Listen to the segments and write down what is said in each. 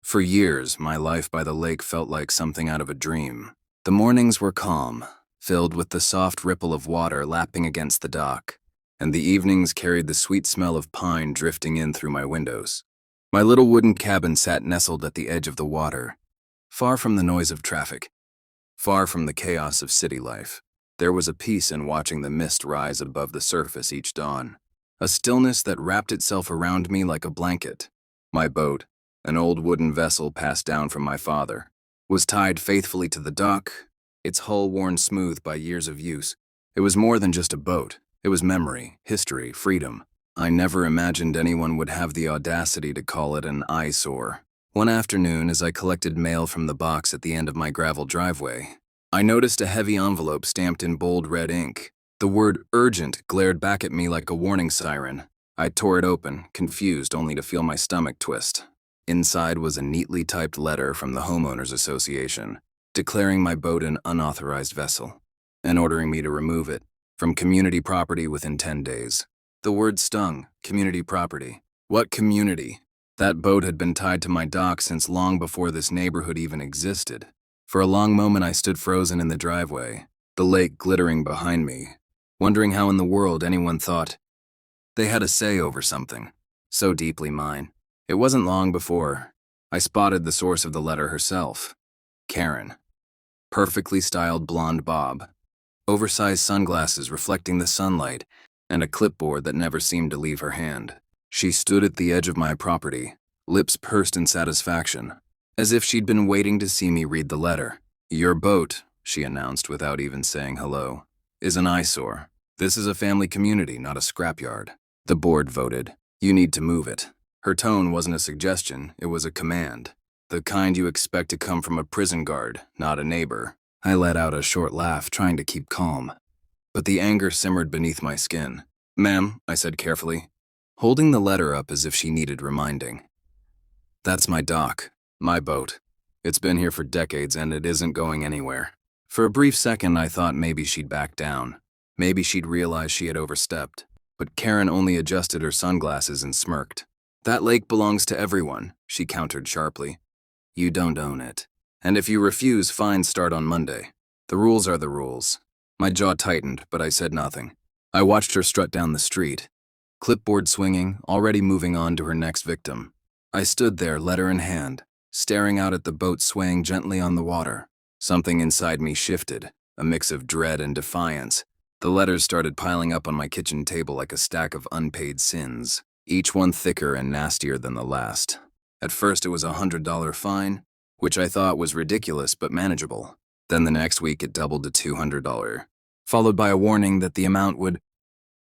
For years, my life by the lake felt like something out of a dream. The mornings were calm, filled with the soft ripple of water lapping against the dock, and the evenings carried the sweet smell of pine drifting in through my windows. My little wooden cabin sat nestled at the edge of the water, far from the noise of traffic, far from the chaos of city life. There was a peace in watching the mist rise above the surface each dawn, a stillness that wrapped itself around me like a blanket. My boat, an old wooden vessel passed down from my father, was tied faithfully to the dock, its hull worn smooth by years of use. It was more than just a boat. It was memory, history, freedom. I never imagined anyone would have the audacity to call it an eyesore. One afternoon, as I collected mail from the box at the end of my gravel driveway, I noticed a heavy envelope stamped in bold red ink. The word urgent glared back at me like a warning siren. I tore it open, confused only to feel my stomach twist. Inside was a neatly typed letter from the Homeowners Association, declaring my boat an unauthorized vessel, and ordering me to remove it from community property within 10 days. The word stung. Community property. What community? That boat had been tied to my dock since long before this neighborhood even existed. For a long moment I stood frozen in the driveway, the lake glittering behind me, wondering how in the world anyone thought they had a say over something so deeply mine. It wasn't long before I spotted the source of the letter herself, Karen. Perfectly styled blonde bob, oversized sunglasses reflecting the sunlight, and a clipboard that never seemed to leave her hand. She stood at the edge of my property, lips pursed in satisfaction, as if she'd been waiting to see me read the letter. "Your boat," she announced without even saying hello, "is an eyesore. This is a family community, not a scrapyard. The board voted. You need to move it." Her tone wasn't a suggestion, it was a command. The kind you expect to come from a prison guard, not a neighbor. I let out a short laugh, trying to keep calm. But the anger simmered beneath my skin. "Ma'am," I said carefully, holding the letter up as if she needed reminding. "That's my dock, my boat. It's been here for decades and it isn't going anywhere." For a brief second I thought maybe she'd back down. Maybe she'd realize she had overstepped. But Karen only adjusted her sunglasses and smirked. "That lake belongs to everyone," she countered sharply. "You don't own it. And if you refuse, fines start on Monday. The rules are the rules." My jaw tightened, but I said nothing. I watched her strut down the street, clipboard swinging, already moving on to her next victim. I stood there, letter in hand, staring out at the boat swaying gently on the water. Something inside me shifted, a mix of dread and defiance. The letters started piling up on my kitchen table like a stack of unpaid sins, each one thicker and nastier than the last. At first it was a $100 fine, which I thought was ridiculous but manageable. Then the next week it doubled to $200, followed by a warning that the amount would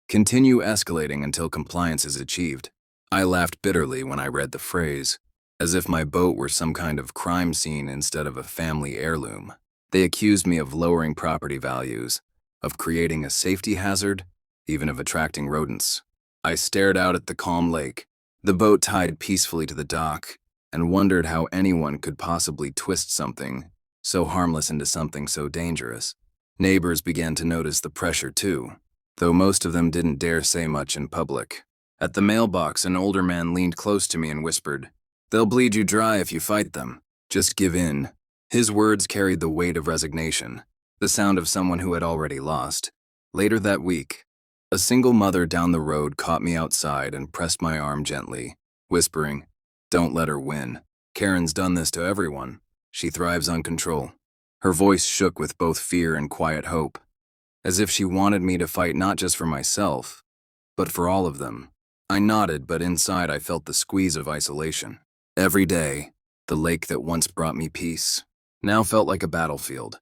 continue escalating until compliance is achieved. I laughed bitterly when I read the phrase, as if my boat were some kind of crime scene instead of a family heirloom. They accused me of lowering property values, of creating a safety hazard, even of attracting rodents. I stared out at the calm lake, the boat tied peacefully to the dock, and wondered how anyone could possibly twist something so harmless into something so dangerous. Neighbors began to notice the pressure too, though most of them didn't dare say much in public. At the mailbox, an older man leaned close to me and whispered, "They'll bleed you dry if you fight them. Just give in." His words carried the weight of resignation, the sound of someone who had already lost. Later that week, a single mother down the road caught me outside and pressed my arm gently, whispering, "Don't let her win. Karen's done this to everyone. She thrives on control." Her voice shook with both fear and quiet hope, as if she wanted me to fight not just for myself, but for all of them. I nodded, but inside I felt the squeeze of isolation. Every day, the lake that once brought me peace now felt like a battlefield,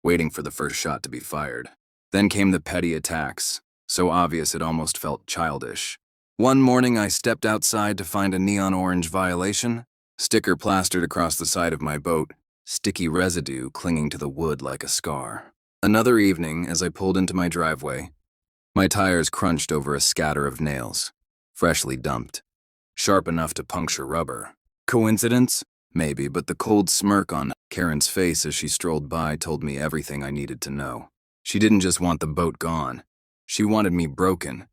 waiting for the first shot to be fired. Then came the petty attacks, so obvious it almost felt childish. One morning I stepped outside to find a neon orange violation, sticker plastered across the side of my boat, sticky residue clinging to the wood like a scar. Another evening, as I pulled into my driveway, my tires crunched over a scatter of nails, freshly dumped, sharp enough to puncture rubber. Coincidence? Maybe, but the cold smirk on Karen's face as she strolled by told me everything I needed to know. She didn't just want the boat gone. She wanted me broken,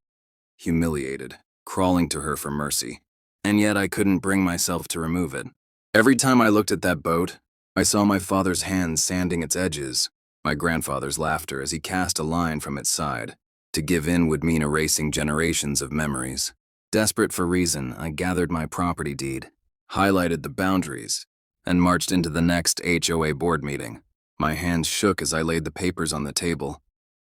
humiliated, crawling to her for mercy. And yet I couldn't bring myself to remove it. Every time I looked at that boat, I saw my father's hands sanding its edges, my grandfather's laughter as he cast a line from its side. To give in would mean erasing generations of memories. Desperate for reason, I gathered my property deed, highlighted the boundaries, and marched into the next HOA board meeting. My hands shook as I laid the papers on the table,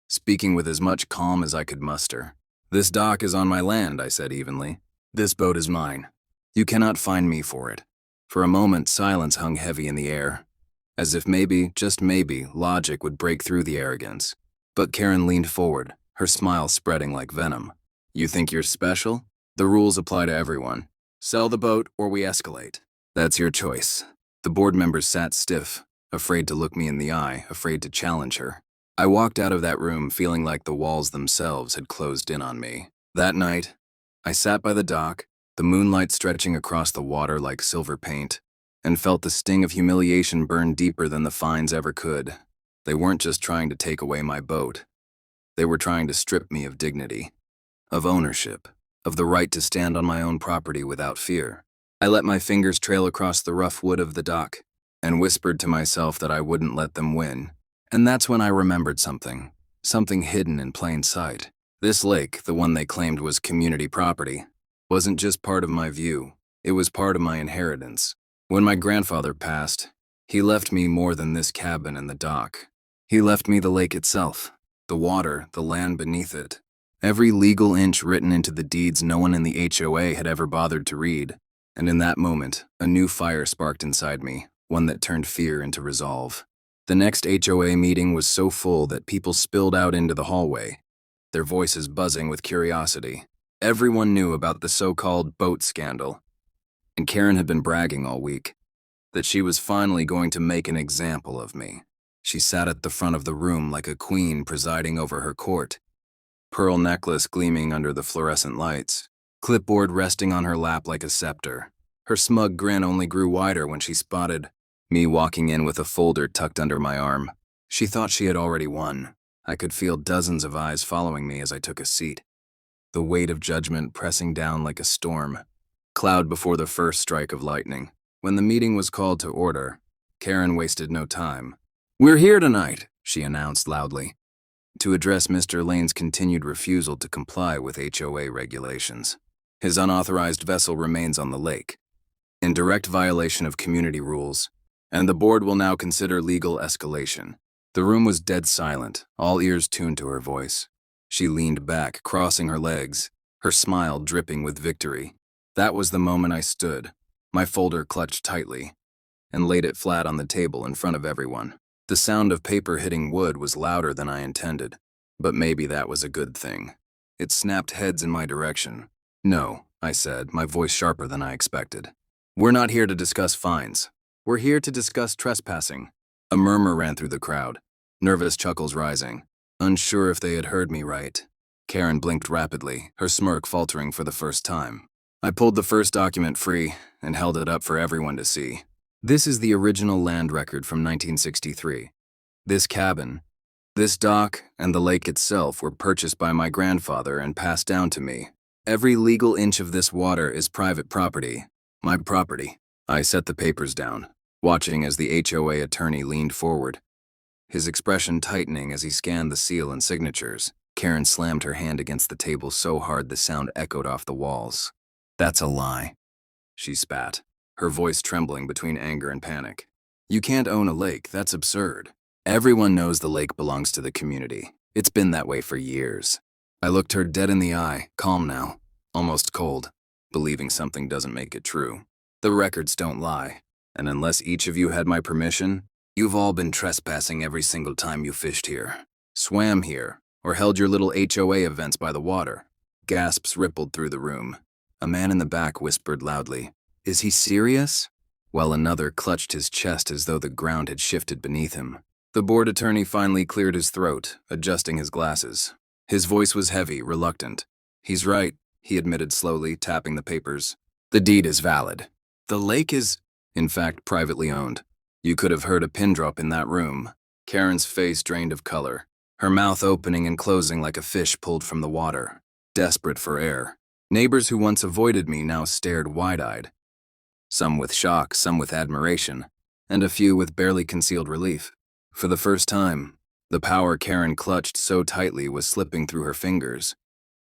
speaking with as much calm as I could muster. "This dock is on my land," I said evenly. "This boat is mine. You cannot find me for it." For a moment, silence hung heavy in the air, as if maybe, just maybe, logic would break through the arrogance. But Karen leaned forward, her smile spreading like venom. "You think you're special? The rules apply to everyone. Sell the boat or we escalate. That's your choice." The board members sat stiff, afraid to look me in the eye, afraid to challenge her. I walked out of that room feeling like the walls themselves had closed in on me. That night, I sat by the dock, the moonlight stretching across the water like silver paint, and felt the sting of humiliation burn deeper than the fines ever could. They weren't just trying to take away my boat. They were trying to strip me of dignity, of ownership, of the right to stand on my own property without fear. I let my fingers trail across the rough wood of the dock and whispered to myself that I wouldn't let them win. And that's when I remembered something hidden in plain sight. This lake, the one they claimed was community property, wasn't just part of my view, it was part of my inheritance. When my grandfather passed, he left me more than this cabin and the dock. He left me the lake itself, the water, the land beneath it. Every legal inch written into the deeds no one in the HOA had ever bothered to read. And in that moment, a new fire sparked inside me, one that turned fear into resolve. The next HOA meeting was so full that people spilled out into the hallway, their voices buzzing with curiosity. Everyone knew about the so-called boat scandal, and Karen had been bragging all week that she was finally going to make an example of me. She sat at the front of the room like a queen presiding over her court, pearl necklace gleaming under the fluorescent lights, clipboard resting on her lap like a scepter. Her smug grin only grew wider when she spotted me walking in with a folder tucked under my arm. She thought she had already won. I could feel dozens of eyes following me as I took a seat, the weight of judgment pressing down like a storm cloud before the first strike of lightning. When the meeting was called to order, Karen wasted no time. "We're here tonight," she announced loudly, to address Mr. Lane's continued refusal to comply with HOA regulations. His unauthorized vessel remains on the lake, in direct violation of community rules, and the board will now consider legal escalation. The room was dead silent, all ears tuned to her voice. She leaned back, crossing her legs, her smile dripping with victory. That was the moment I stood, my folder clutched tightly, and laid it flat on the table in front of everyone. The sound of paper hitting wood was louder than I intended, but maybe that was a good thing. It snapped heads in my direction. "No," I said, my voice sharper than I expected. "We're not here to discuss fines. We're here to discuss trespassing." A murmur ran through the crowd, nervous chuckles rising, unsure if they had heard me right. Karen blinked rapidly, her smirk faltering for the first time. I pulled the first document free and held it up for everyone to see. This is the original land record from 1963. This cabin, this dock, and the lake itself were purchased by my grandfather and passed down to me. Every legal inch of this water is private property, my property. I set the papers down, watching as the HOA attorney leaned forward, his expression tightening as he scanned the seal and signatures. Karen slammed her hand against the table so hard the sound echoed off the walls. "That's a lie," she spat, her voice trembling between anger and panic. "You can't own a lake, that's absurd. Everyone knows the lake belongs to the community. It's been that way for years." I looked her dead in the eye, calm now, almost cold, believing something doesn't make it true. "The records don't lie, and unless each of you had my permission, you've all been trespassing every single time you fished here, swam here, or held your little HOA events by the water." Gasps rippled through the room. A man in the back whispered loudly, "Is he serious?" While another clutched his chest as though the ground had shifted beneath him. The board attorney finally cleared his throat, adjusting his glasses. His voice was heavy, reluctant. "He's right," he admitted slowly, tapping the papers. "The deed is valid. The lake is, in fact, privately owned. You could have heard a pin drop in that room." Karen's face drained of color, her mouth opening and closing like a fish pulled from the water, desperate for air. Neighbors who once avoided me now stared wide-eyed, some with shock, some with admiration, and a few with barely concealed relief. For the first time, the power Karen clutched so tightly was slipping through her fingers,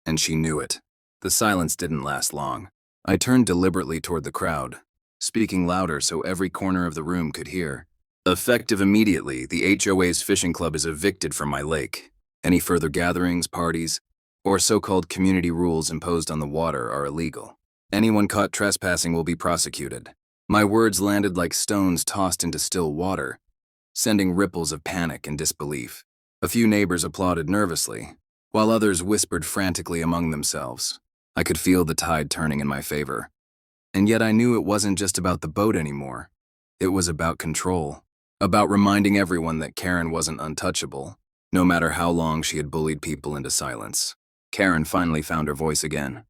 and she knew it. The silence didn't last long. I turned deliberately toward the crowd, speaking louder so every corner of the room could hear. Effective immediately, the HOA's fishing club is evicted from my lake. Any further gatherings, parties, or so-called community rules imposed on the water are illegal. Anyone caught trespassing will be prosecuted. My words landed like stones tossed into still water, sending ripples of panic and disbelief. A few neighbors applauded nervously, while others whispered frantically among themselves. I could feel the tide turning in my favor. And yet I knew it wasn't just about the boat anymore. It was about control, about reminding everyone that Karen wasn't untouchable, no matter how long she had bullied people into silence. Karen finally found her voice again,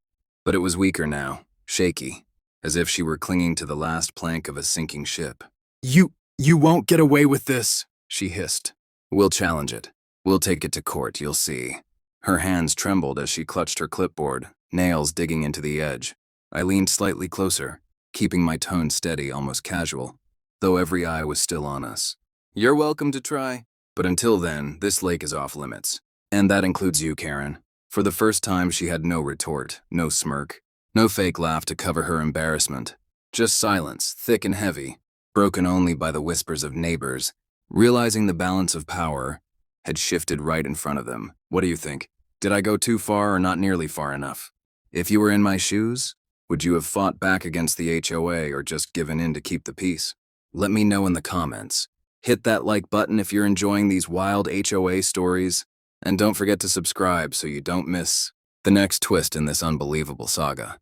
but it was weaker now, shaky, as if she were clinging to the last plank of a sinking ship. You won't get away with this, she hissed. We'll challenge it. We'll take it to court, you'll see. Her hands trembled as she clutched her clipboard, nails digging into the edge. I leaned slightly closer, keeping my tone steady, almost casual, though every eye was still on us. You're welcome to try, but until then, this lake is off limits. And that includes you, Karen. For the first time, she had no retort, no smirk, no fake laugh to cover her embarrassment. Just silence, thick and heavy, broken only by the whispers of neighbors, realizing the balance of power had shifted right in front of them. What do you think? Did I go too far or not nearly far enough? If you were in my shoes, would you have fought back against the HOA or just given in to keep the peace? Let me know in the comments. Hit that like button if you're enjoying these wild HOA stories, and don't forget to subscribe so you don't miss the next twist in this unbelievable saga.